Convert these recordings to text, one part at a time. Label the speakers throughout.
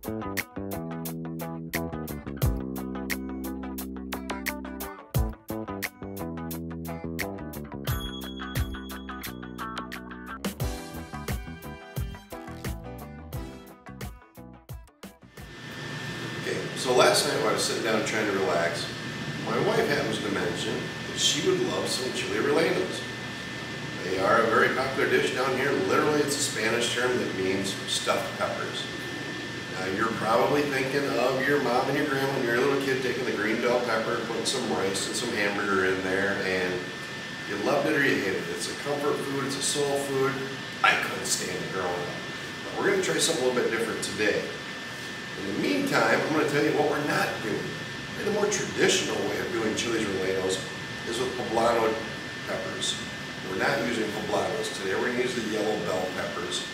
Speaker 1: So last night while I was sitting down trying to relax, my wife happens to mention that she would love some chili rellenos. They are a very popular dish down here. Literally, it's a Spanish term that means stuffed peppers. Now you're probably thinking of your mom and your grandma when you were a little kid taking the green bell pepper, putting some rice and some hamburger in there, and you loved it or you hated it. It's a comfort food, it's a soul food. I couldn't stand it growing up. But we're going to try something a little bit different today. In the meantime, I'm going to tell you what we're not doing. And the more traditional way of doing chilis rellenos is with poblano peppers. We're not using poblanos today. We're going to use the yellow bell peppers.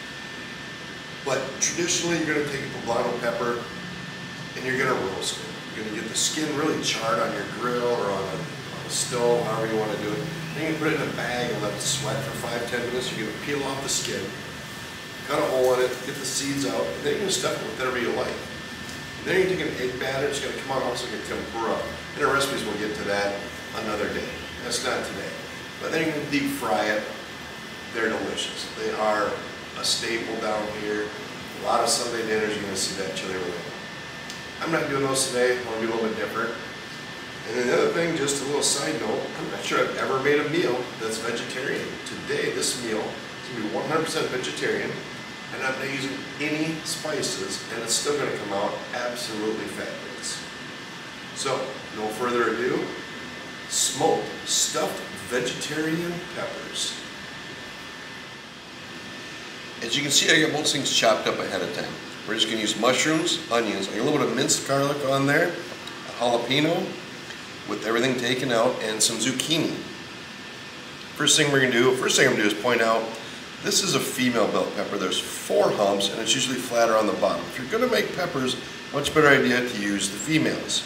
Speaker 1: But traditionally, you're going to take a poblano pepper and you're going to roast it. You're going to get the skin really charred on your grill or on a stove, however you want to do it. Then you put it in a bag and let it sweat for 5–10 minutes. You're going to peel off the skin, cut a hole in it, get the seeds out, and then you're going to stuff it with whatever you like. And then you take an egg batter, it's going to come out almost like a tempura. In our recipes, we'll get to that another day. That's not today. But then you can deep fry it. They're delicious. They are a staple down here. A lot of Sunday dinners, you're going to see that chili relleno. I'm not doing those today. I want to be a little bit different. And then the other thing, just a little side note, I'm not sure I've ever made a meal that's vegetarian. Today, this meal is going to be 100% vegetarian. And I'm not using any spices, and it's still going to come out absolutely fabulous. So, no further ado, smoked stuffed vegetarian peppers. As you can see, I got most things chopped up ahead of time. We're just going to use mushrooms, onions, I got a little bit of minced garlic on there, a jalapeno with everything taken out, and some zucchini. First thing I'm going to do is point out this is a female bell pepper. There's 4 humps, and it's usually flatter on the bottom. If you're going to make peppers, much better idea to use the females.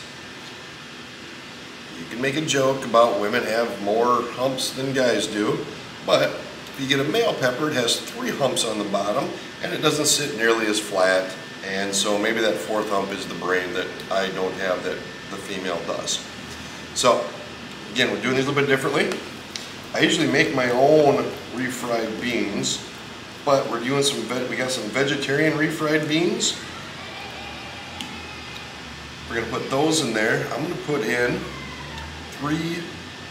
Speaker 1: You can make a joke about women have more humps than guys do, but if you get a male pepper, it has 3 humps on the bottom, and it doesn't sit nearly as flat, and so maybe that 4th hump is the brain that I don't have that the female does. So, again, we're doing these a little bit differently. I usually make my own refried beans, but we're doing we got some vegetarian refried beans. We're going to put those in there. I'm going to put in 3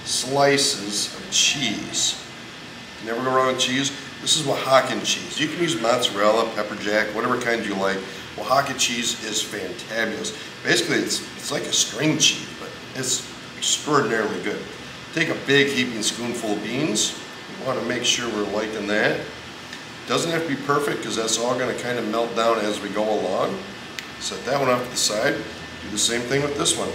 Speaker 1: slices of cheese. Never go wrong with cheese. This is Oaxacan cheese. You can use mozzarella, pepper jack, whatever kind you like. Oaxaca cheese is fantabulous. Basically, it's like a string cheese, but it's extraordinarily good. Take a big heaping spoonful of beans. We want to make sure we're liking that. Doesn't have to be perfect because that's all going to kind of melt down as we go along. Set that one off to the side. Do the same thing with this one.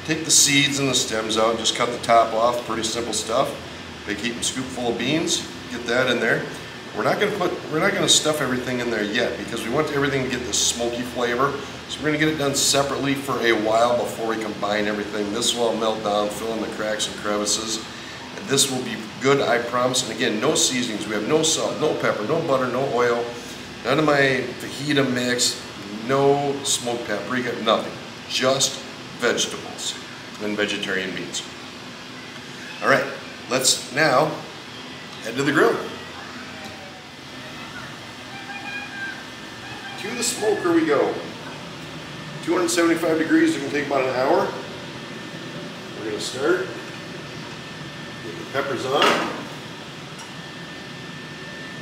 Speaker 1: Take the seeds and the stems out, just cut the top off, pretty simple stuff. Big heaping scoopful of beans, get that in there. We're not going to stuff everything in there yet because we want everything to get the smoky flavor. So we're going to get it done separately for a while before we combine everything. This will all melt down, fill in the cracks and crevices. And this will be good, I promise. And again, no seasonings. We have no salt, no pepper, no butter, no oil, none of my fajita mix, no smoked paprika, nothing. Just vegetables and vegetarian beans. All right, let's now head to the grill. To the smoker we go. 275 degrees, it can take about an hour. We're going to start. Get the peppers on.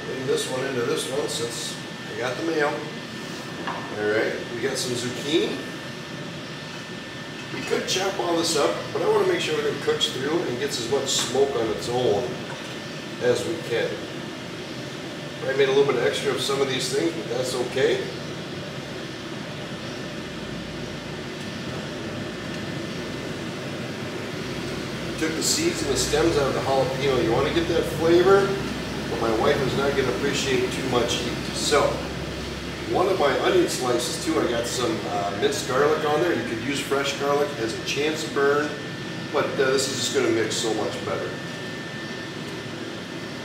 Speaker 1: Putting this one into this one since I got the male. Alright, we got some zucchini. We could chop all this up, but I want to make sure everything cooks through and gets as much smoke on its own as we can. I made a little bit extra of some of these things, but that's okay. Took the seeds and the stems out of the jalapeno. You want to get that flavor, but my wife is not going to appreciate too much heat. So, one of my onion slices too, I got some minced garlic on there. You could use fresh garlic, it has a chance to burn, but this is just going to mix so much better.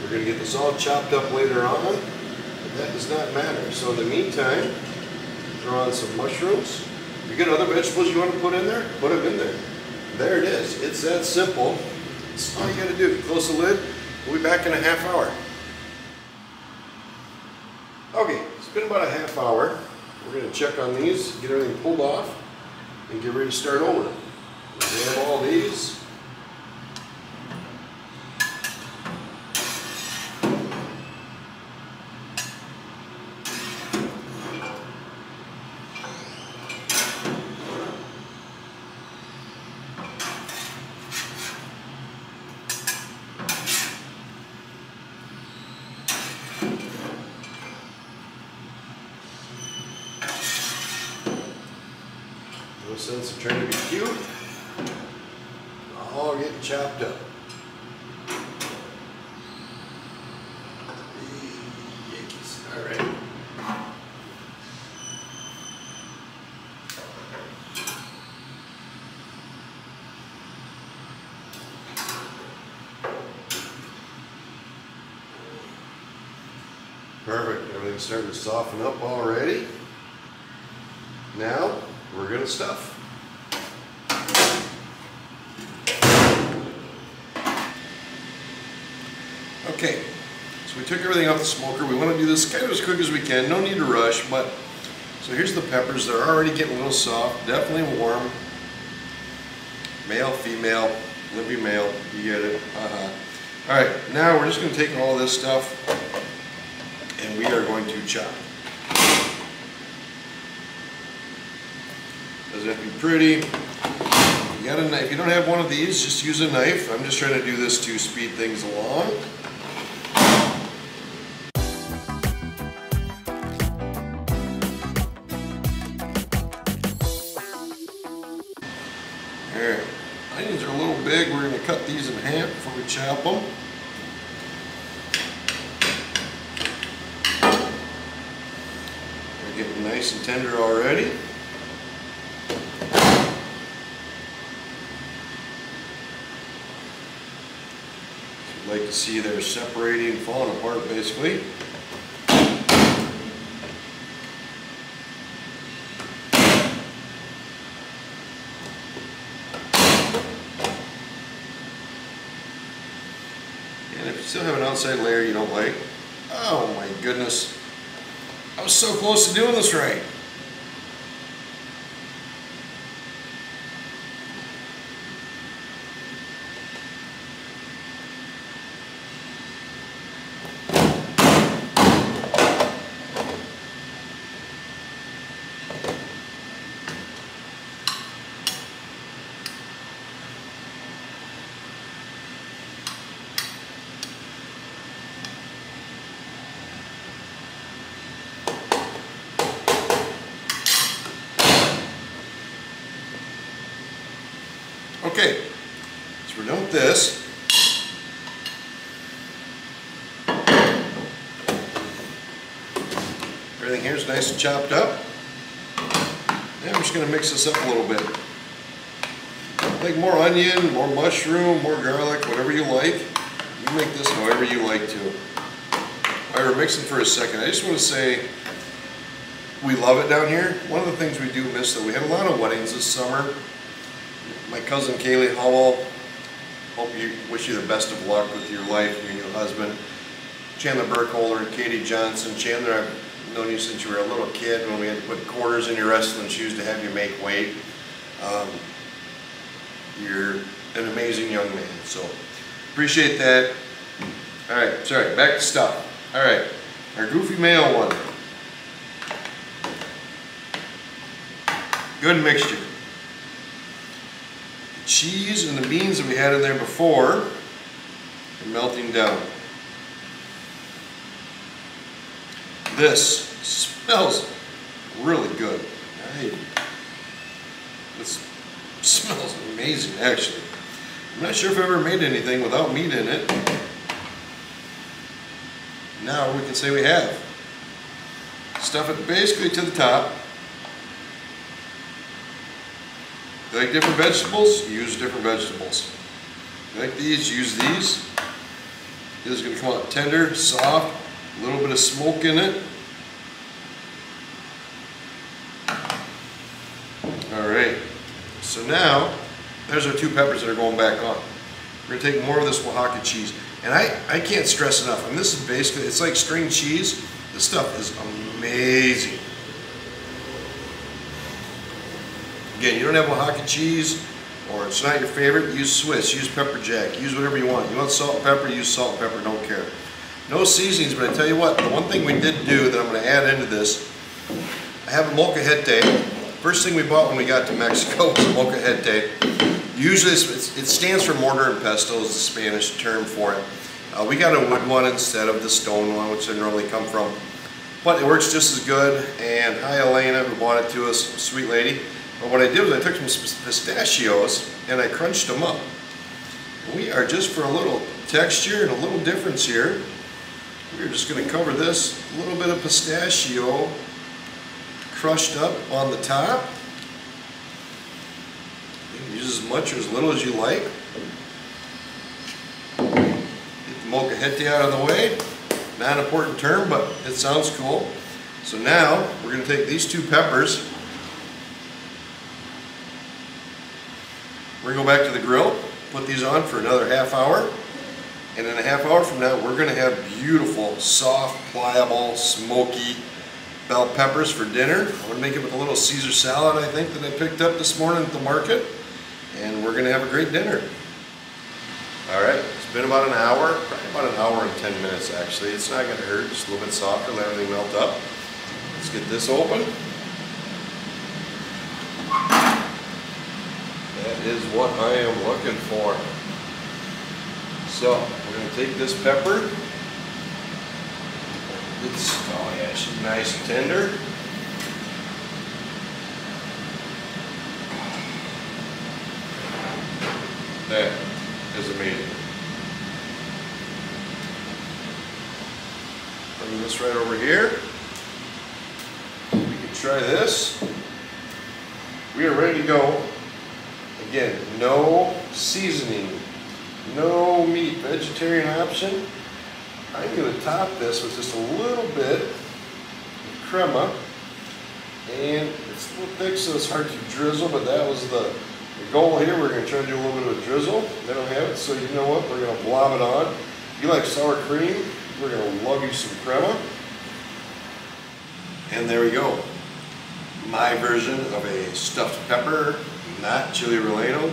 Speaker 1: We're going to get this all chopped up later on, but that does not matter. So in the meantime, throw on some mushrooms. If you get other vegetables you want to put in there, put them in there. There it is. It's that simple. That's all you got to do. Close the lid. We'll be back in a half hour. Okay, it's been about a half hour. We're going to check on these, get everything pulled off, and get ready to start over. We have all these. No sense of trying to be cute. All getting chopped up. Yikes. All right. Perfect. Everything's starting to soften up already. Now we're going to stuff. Okay, so we took everything off the smoker. We want to do this kind of as quick as we can. No need to rush, but so here's the peppers. They're already getting a little soft, definitely warm. Male, female, limpy male, you get it. All right, now we're just going to take all this stuff and we are going to chop. Doesn't have to be pretty. You got a knife. If you don't have one of these, just use a knife. I'm just trying to do this to speed things along. Alright, onions are a little big. We're going to cut these in half before we chop them. They're getting nice and tender already. Like to see they're separating, falling apart basically. And if you still have an outside layer you don't like, oh my goodness, I was so close to doing this right. Okay, so we're done with this. Everything here is nice and chopped up. And I'm just going to mix this up a little bit. Like more onion, more mushroom, more garlic, whatever you like. You make this however you like to. While we're mixing for a second, I just want to say we love it down here. One of the things we do miss, though, we had a lot of weddings this summer. My cousin Kaylee Howell, wish you the best of luck with your life, your new husband. Chandler Burkholder and Katie Johnson. Chandler, I've known you since you were a little kid when we had to put quarters in your wrestling shoes to have you make weight. You're an amazing young man, so appreciate that. All right, sorry, back to stuff. All right, our goofy male one. Good mixture. Cheese and the beans that we had in there before are melting down. This smells really good. This smells amazing, actually. I'm not sure if I've ever made anything without meat in it. Now we can say we have. Stuff it basically to the top. If you like different vegetables, use different vegetables. If you like these, use these. This is going to come out tender, soft, a little bit of smoke in it. Alright, so now there's our 2 peppers that are going back on. We're going to take more of this Oaxaca cheese. And I can't stress enough, I mean, this is basically, it's like string cheese. This stuff is amazing. Again, you don't have Oaxaca cheese, or it's not your favorite, use Swiss, use pepper jack, use whatever you want. You want salt and pepper, use salt and pepper, don't care. No seasonings, but I tell you what, the one thing we did do that I'm going to add into this, I have a molcajete. First thing we bought when we got to Mexico was a molcajete. Usually it stands for mortar and pestle, is the Spanish term for it. We got a wood one instead of the stone one, which I normally come from. But it works just as good, and hi Elena, who bought it to us, sweet lady. But what I did was I took some pistachios and I crunched them up. We are, just for a little texture and a little difference here, we're just going to cover this, a little bit of pistachio crushed up on the top. You can use as much or as little as you like. Get the molcajete out of the way. Not an important term, but it sounds cool. So now we're going to take these 2 peppers. We're going to go back to the grill, put these on for another half hour. And in a half hour from now, we're going to have beautiful, soft, pliable, smoky bell peppers for dinner. I'm going to make it with a little Caesar salad, I think, that I picked up this morning at the market. And we're going to have a great dinner. Alright, it's been about an hour, probably about an hour and 10 minutes actually. It's not going to hurt, just a little bit softer, let everything melt up. Let's get this open. That is what I am looking for. So, we're going to take this pepper. Oh yeah, she's nice and tender. That is amazing. Bring this right over here. We can try this. We are ready to go. Again, no seasoning, no meat, vegetarian option. I'm going to top this with just a little bit of crema. And it's a little thick, so it's hard to drizzle, but that was the goal here. We're going to try to do a little bit of a drizzle. They don't have it, so you know what? We're going to blob it on. If you like sour cream, we're going to love you some crema. And there we go. My version of a stuffed pepper, not chili relleno.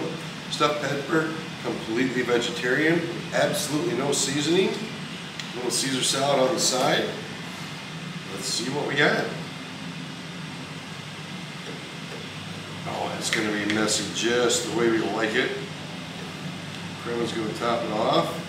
Speaker 1: Stuffed pepper, completely vegetarian, absolutely no seasoning. A little Caesar salad on the side. Let's see what we got. Oh, it's going to be messy just the way we like it. Crema's going to top it off.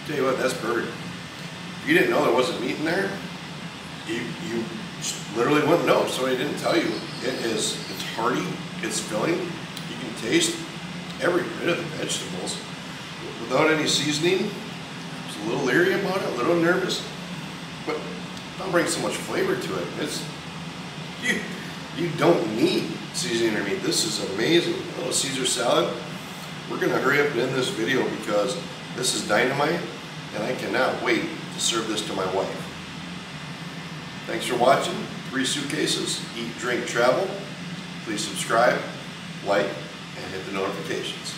Speaker 1: Tell you what, that's perfect. If you didn't know there wasn't meat in there, you literally wouldn't know if somebody didn't tell you. It's hearty, it's filling. You can taste every bit of the vegetables without any seasoning. I was a little leery about it, a little nervous, but don't bring so much flavor to it. It's you don't need seasoning or meat. This is amazing. A little Caesar salad. We're gonna hurry up and end this video because this is dynamite, and I cannot wait to serve this to my wife. Thanks for watching 3 Suitcases, Eat, Drink, Travel. Please subscribe, like, and hit the notifications.